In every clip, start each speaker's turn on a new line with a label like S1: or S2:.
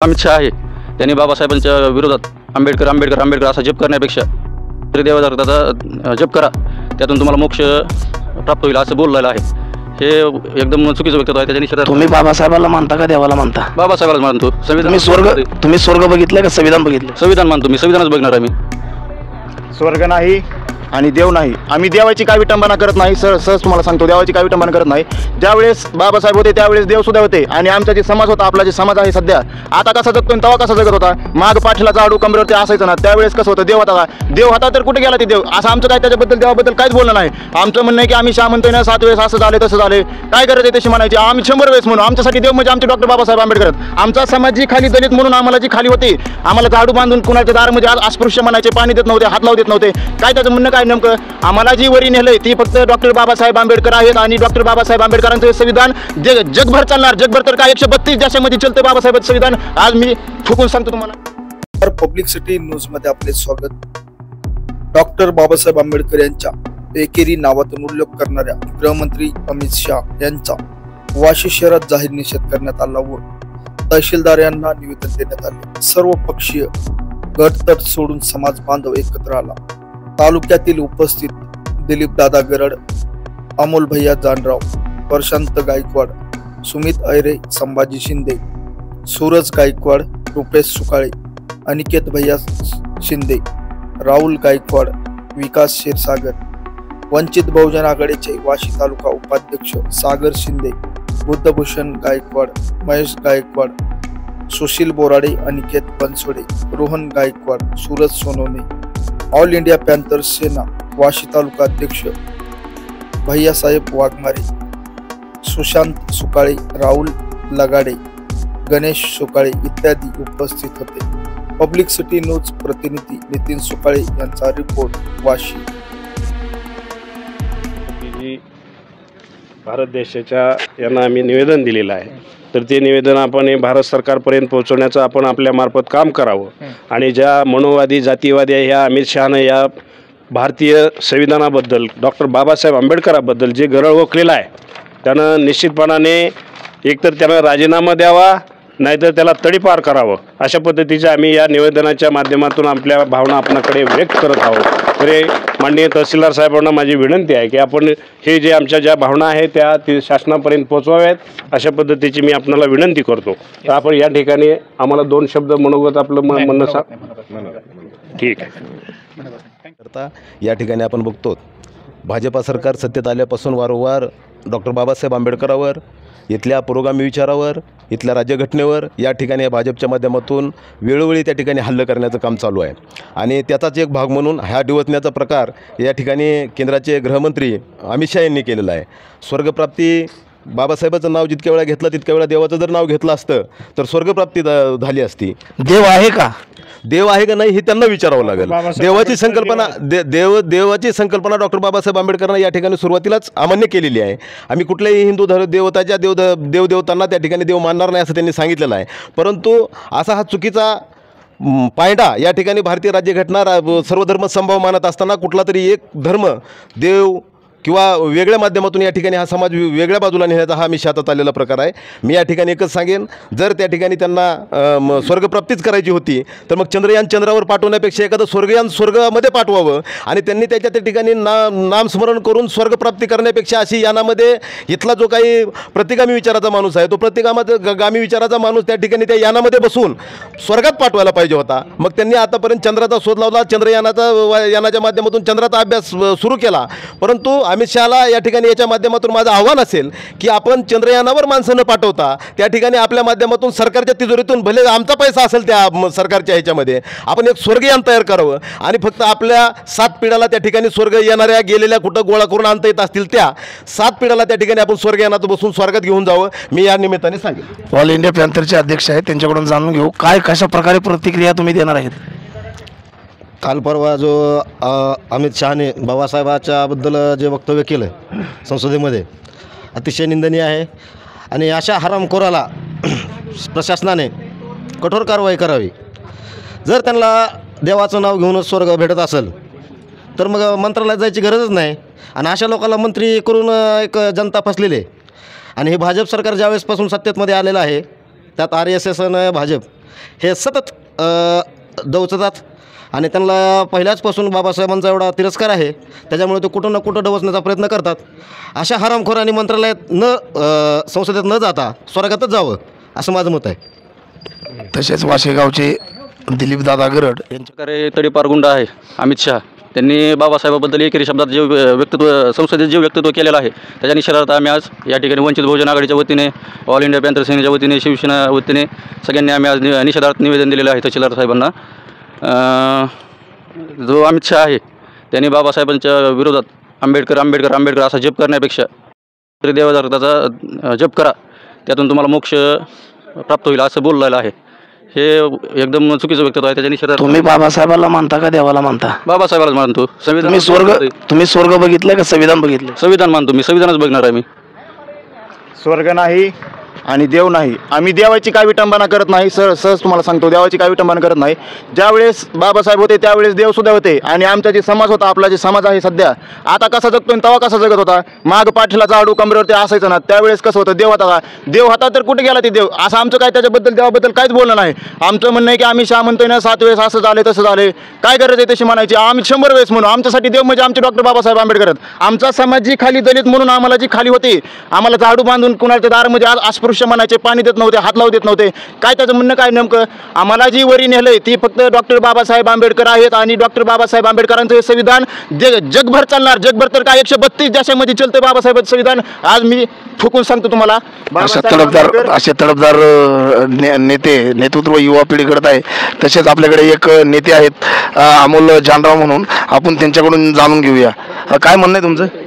S1: अमित शहा आहे त्यांनी बाबासाहेबांच्या विरोधात आंबेडकर असा जप करण्यापेक्षा तरी देवाचा जप करा, त्यातून तुम्हाला मोक्ष प्राप्त होईल असं बोललेलं आहे. हे एकदम चुकीचं वक्तव्य आहे. त्याच्या निषेधार्थ
S2: तुम्ही बाबासाहेबाला मानता का देवाला मानता?
S1: बाबासाहेबाला मानतो.
S2: तुम्ही स्वर्ग बघितलं का संविधान बघितलं?
S1: संविधान मानतो मी, संविधानच बघणार आहे मी.
S3: स्वर्ग नाही आणि देव नाही. आम्ही देवाची काय विटंबना करत नाही. सहज तुम्हाला सांगतो, देवाची काय विटंबना करत नाही. ज्यावेळेस बाबासाहेब होते त्यावेळेस देव सुद्धा होते. आणि आमचा जे समाज होता, आपला जे समाज आहे सध्या, आता कसा जगतो तेव्हा कसा जगत होता? माग पाठीला झाडू कमरेवरती असायचं ना, त्यावेळेस कसं होतं? देव होता का? देव होता तर कुठे गेला ते देव? असं आमचं काय त्याच्याबद्दल देवाबद्दल काहीच बोलणं नाही. आमचं म्हणणं आहे की आम्ही शहा म्हणतोय ना 7 वेळेस असं झाले तसं झाले, काय करायचं तशी म्हणायची. आम्ही 100 वेळेस म्हणू. आमच्यासाठी देव म्हणजे आमचे डॉक्टर बाबासाहेब आंबेडकर. आमचा समाज जी खाली दलित म्हणून आम्हाला जी खाली होती, आम्हाला झाडू बांधून कुणाच्या दारामध्ये अस्पृश्य म्हणायचे, पाणी देत नव्हते, हात लावू देत नव्हते. काय त्याचं म्हणणं काय नेमकं? आम्हाला जी वरी नेलंय ती फक्त डॉक्टर बाबासाहेब आंबेडकर आहेत. आणि डॉक्टर बाबासाहेब आंबेडकरांचं संविधान जगभर चालणार. जगभर तर काय 132 देशामध्ये चलतं बाबासाहेबांचं संविधान. आज मी ठोकून सांगतो तुम्हाला.
S4: पब्लिक सिटी न्यूज मध्ये आपले स्वागत. डॉक्टर बाबासाहेब आंबेडकर यांच्या एकेरी नावातून उल्लेख करणाऱ्या गृहमंत्री अमित शहा यांचा वाशी शहरात जाहीर निषेध करण्यात आला व तहसीलदार यांना निवेदन देण्यात आले. सर्व पक्षीय गटतट सोडून समाज बांधव एकत्र आला. तालुक्यातील उपस्थित दिलीप दादा गरड, अमोल भैया जानराव, प्रशांत गायकवाड, सुमित ऐरे, संभाजी शिंदे, सूरज गायकवाड, रुपेश सुकाळे, अनिकेत भैया शिंदे, राहुल गायकवाड, विकास क्षीरसागर, वंचित बहुजन आघाडीचे वाशी तालुका उपाध्यक्ष Sagar Shinde, Buddhabhushan Gaikwad, Mahesh Gaikwad, Sushil Borade, Aniket Bansode, Rohan Gaikwad, Suraj Sonawane, all India panther Sena Vashi taluka अध्यक्ष भैयासाहेब वाघमारे, सुशांत सुकाळे, राहुल लगाडे, गणेश सुकाळे इत्यादी उपस्थित होते. पब्लिक सिटी न्यूज प्रतिनिधी नितीन सुकाळे यांचा रिपोर्ट वाशी.
S5: भारत देशाच्या यांना आम्ही निवेदन दिलेलं आहे, तर ते निवेदन आपण भारत सरकारपर्यंत पोहोचवण्याचं आपण आपल्या मार्फत काम करावं. आणि ज्या मनोवादी जातीवादी ह्या अमित शहानं या भारतीय संविधानाबद्दल, डॉक्टर बाबासाहेब आंबेडकराबद्दल जे गरळ ओकलेलं आहे, त्यानं निश्चितपणाने एकतर त्यानं राजीनामा द्यावा, नाहीतर त्याला तडीपार करावं. अशा पद्धतीचे आम्ही या निवेदनाच्या माध्यमातून आपल्या भावना आपणाकडे व्यक्त करत आहोत. तरी माननीय तहसीलदार साहेबांना माझी विनंती आहे की आपण हे जे आमच्या ज्या भावना आहेत त्या शासनापर्यंत पोहोचवाव्यात, अशा पद्धतीची मी आपल्याला विनंती करतो. तर आपण या ठिकाणी आम्हाला 2 शब्द मनोगत आपलं म्हणणं ठीक आहे.
S6: या ठिकाणी आपण बघतो भाजपा सरकार सत्तेत आल्यापासून वारंवार डॉक्टर बाबासाहेब आंबेडकरावर, इथल्या पुरोगामी विचारावर, इथल्या राज्यघटनेवर या ठिकाणी या भाजपच्या माध्यमातून वेळोवेळी त्या ठिकाणी हल्ला करण्याचं काम चालू आहे. आणि त्याचाच एक भाग म्हणून ह्या डिवचण्याचा प्रकार या ठिकाणी केंद्राचे गृहमंत्री अमित शहा यांनी केलेला आहे. स्वर्गप्राप्ती, बाबासाहेबाचं नाव जितक्या वेळा घेतलं तितक्या वेळा देवाचं जर नाव घेतलं असतं तर स्वर्गप्राप्ती झाली असती.
S2: देव आहे का?
S6: देव आहे का नाही हे त्यांना विचारावं लागेल. देवाची संकल्पना देवाची संकल्पना डॉक्टर बाबासाहेब आंबेडकरांना या ठिकाणी सुरुवातीलाच अमान्य केलेली आहे. आम्ही कुठल्याही हिंदू देवताच्या देवदेवतांना त्या ठिकाणी देव मानणार नाही असं त्यांनी सांगितलेलं आहे. परंतु असा हा चुकीचा पायंडा या ठिकाणी भारतीय राज्यघटना सर्व धर्म समभाव मानत असताना कुठला तरी एक धर्म देव किंवा वेगळ्या माध्यमातून या ठिकाणी हा समाज वेगळ्या बाजूला नेण्याचा हा मी शातात आलेला प्रकार आहे. मी या ठिकाणी एकच सांगेन, जर त्या ठिकाणी त्यांना स्वर्गप्राप्तीच करायची होती तर मग चंद्रयान चंद्रावर पाठवण्यापेक्षा एखादं स्वर्गयान स्वर्गामध्ये पाठवावं. आणि त्यांनी त्या ठिकाणी नामस्मरण करून स्वर्गप्राप्ती करण्यापेक्षा अशी यानामध्ये इथला जो काही प्रतिगामी विचाराचा माणूस आहे तो प्रतिगामी विचाराचा माणूस त्या ठिकाणी त्या यानामध्ये बसून स्वर्गात पाठवायला पाहिजे होता. मग त्यांनी आतापर्यंत चंद्राचा शोध लावला, यानाच्या माध्यमातून चंद्राचा अभ्यास सुरू केला. परंतु अमित शहाला या ठिकाणी याच्या माध्यमातून माझं आव्हान असेल की आपण चंद्रयानावर माणसं न पाठवता त्या ठिकाणी आपल्या माध्यमातून सरकारच्या तिजोरीतून भले आमचा पैसा असेल त्या सरकारच्या ह्याच्यामध्ये आपण एक स्वर्गयान तयार करावं. आणि फक्त आपल्या 7 पिढ्याला त्या ठिकाणी स्वर्ग येणाऱ्या गेलेल्या कुठं गोळा करून आणता येत असतील त्या 7 पिढ्याला त्या ठिकाणी आपण स्वर्गयानात बसून स्वर्गात घेऊन जावं, मी या निमित्ताने सांगेन.
S2: ऑल इंडिया पॅन्थरचे अध्यक्ष आहेत, त्यांच्याकडून जाणून घेऊ काय कशा प्रकारे प्रतिक्रिया तुम्ही देणार आहेत.
S7: काल परवा जो अमित शहाने बाबासाहेबाच्या बद्दल जे वक्तव्य केलं संसदेमध्ये अतिशय निंदनीय आहे. आणि अशा हरामखोराला प्रशासनाने कठोर कारवाई करावी. जर त्यांना देवाचं नाव घेऊनच स्वर्ग भेटत असेल तर मग मंत्रालयात जायची गरजच नाही. आणि अशा लोकांना मंत्री करून एक जनता फसलेली आहे. आणि हे भाजप सरकार ज्यावेळेसपासून सत्तेमध्ये आलेलं आहे त्यात RSS आणि भाजप हे सतत डवचतात आणि त्यांना पहिल्याचपासून बाबासाहेबांचा एवढा तिरस्कार आहे, त्याच्यामुळे ते कुठं ना कुठं डवचण्याचा प्रयत्न करतात. अशा हरामखोरांनी मंत्रालयात संसदेत न जाता स्वर्गातच जावं असं माझं मत आहे.
S2: तसेच वाशेगावचे दिलीपदादा गरड यांच्या
S1: प्रकारे तडीपार गुंड आहे अमित शहा, त्यांनी बाबासाहेबाबद्दल एकेरी शब्दात जे व्यक्तित्व संसदेत जे व्यक्तित्व केलेलं आहे त्याच्या निषेधार्थ आम्ही आज या ठिकाणी वंचित बहुजन आघाडीच्या वतीने, ऑल इंडिया पॅंथर सेनेच्या वतीने, शिवसेना वतीने सगळ्यांनी आम्ही आज निषेधार्थ निवेदन दिलेलं आहे तहसीलदार साहेबांना. जो अमित शहा आहे त्यांनी बाबासाहेबांच्या विरोधात आंबेडकर असा जप करण्यापेक्षा देवदत्ताचा जप करा, त्यातून तुम्हाला मोक्ष प्राप्त होईल असं बोललेलं आहे. हे एकदम चुकीचं व्यक्तित्व आहे. त्याच्या निषेधार्थ
S2: तुम्ही बाबासाहेबाला मानता का देवाला मानता?
S1: बाबासाहेबालाच मानतो.
S2: तुम्ही स्वर्ग बघितलंय का संविधान बघितलं?
S1: संविधान मानतो मी, संविधानच बघणार आहे मी.
S3: स्वर्ग नाही आणि देव नाही. आम्ही देवाची काय विटंबना करत नाही. सहज तुम्हाला सांगतो, देवाची काय विटंबना करत नाही. ज्यावेळेस बाबासाहेब होते त्यावेळेस देवसुद्धा होते आणि आमचा जे समाज होता, आपला जे समाज आहे सध्या, आता कसा जगतो आणि तेव्हा कसा जगत होता. माग पाठीला जाडू कमरेवरती असायचं ना, त्यावेळेस कसं होतं, देव होता का? देव होता तर कुठे गेला ते देव? असं आमचं काय त्याच्याबद्दल देवाबद्दल काहीच बोलणं नाही. आमचं म्हणणं आहे की आम्ही शहा म्हणतोय ना 7 वेळेस असं झाले तसं झाले, काय गरज आहे तशी म्हणायची? आम्ही 100 वेळेस म्हणू. आमच्यासाठी देव म्हणजे आमचे डॉक्टर बाबासाहेब आंबेडकर. आमचा समाज जी खाली दलित म्हणून आम्हाला जी खाली होती, आम्हाला झाडू बांधून कुणाच्या दारामध्ये अस्पृश्य म्हणायचे, पाणी देत नव्हते, हात लावू देत नव्हते. काय त्याचं म्हणणं काय नेमकं? आम्हाला जी वरी नेलंय ती फक्त डॉक्टर बाबासाहेब आंबेडकर आहेत आणि डॉक्टर बाबासाहेब आंबेडकरांचं हे संविधान जगभर चालणार. जगभर तर काय 132 देशामध्ये चलते बाबासाहेबांचं संविधान. आज मी ठोकून सांगतो तुम्हाला,
S2: असे तडफदार नेतृत्व युवा पिढीकडे आहे. तसेच आपल्याकडे एक नेते आहेत अमोल जानराव म्हणून, आपण त्यांच्याकडून जाणून घेऊया. काय म्हणणं आहे तुमचं?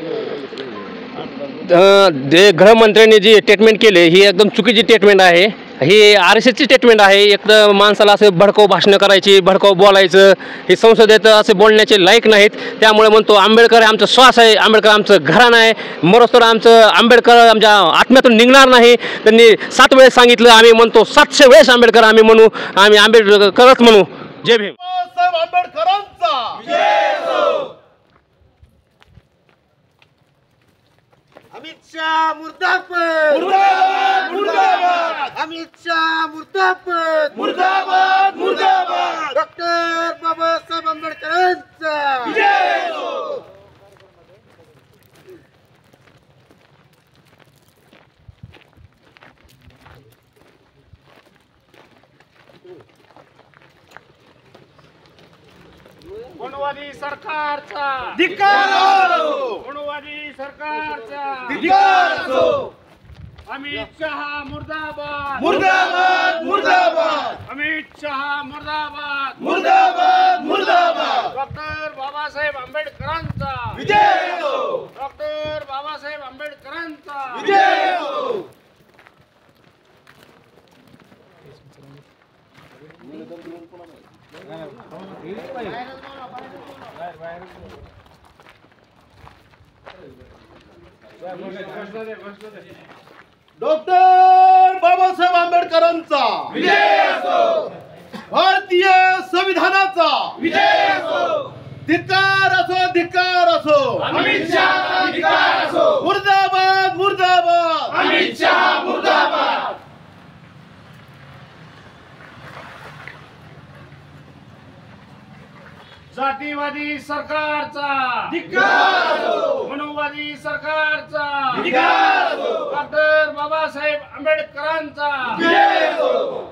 S8: गृहमंत्र्यांनी जी स्टेटमेंट केले ही एकदम चुकीची स्टेटमेंट आहे. ही RSSची स्टेटमेंट आहे. एकदम माणसाला असं भडकाऊ भाषणं करायची, भडकाऊ बोलायचं, हे संसदेत असे बोलण्याचे लायक नाहीत. त्यामुळे म्हणतो आंबेडकर आमचा श्वास आहे, आंबेडकर आमचं घराणं आहे, मरोस्तर आमचं आंबेडकर आमच्या आत्म्यातून निघणार नाही. त्यांनी 7 वेळेस सांगितलं, आम्ही म्हणतो 700 वेळेस आंबेडकर आम्ही म्हणू, आम्ही आंबेडकरच म्हणू. जय भीम.
S7: अमित शाह मुर्दाबाद, मुर्दाबाद, मुर्दाबाद. अमित शाह मुर्दाबाद, मुर्दाबाद, मुर्दाबाद. डॉक्टर बाबासाहेब आंबेडकरांचा विजय हो.
S5: गुणवादी सरकारचा
S7: धिक्कार असो,
S5: गुणवादी सरकारचा
S7: धिक्कार असो.
S5: अमित शहा मुर्दाबाद,
S7: मुर्दाबाद, मुर्दाबाद.
S5: अमित शहा मुर्दाबाद,
S7: मुर्दाबाद, मुर्दाबाद.
S5: डॉक्टर बाबासाहेब आंबेडकरांचा
S7: विजय हो,
S5: डॉक्टर बाबासाहेब आंबेडकरांचा
S7: विजय हो.
S9: डॉक्टर बाबासाहेब आंबेडकरांचा
S7: विजय असो,
S9: भारतीय संविधानाचा
S7: विजय असो.
S9: धिक्कार असो, धिक्कार असो.
S7: अमित शहा धिक्कार असो.
S9: मुर्दाबाद, मुर्दाबाद.
S7: अमित शहा मुर्दाबाद.
S5: जातीवादी सरकारचा
S7: धिक्कार असो,
S5: मनुवादी सरकारचा
S7: धिक्कार असो.
S5: डॉक्टर बाबासाहेब आंबेडकरांचा
S7: विजय असो.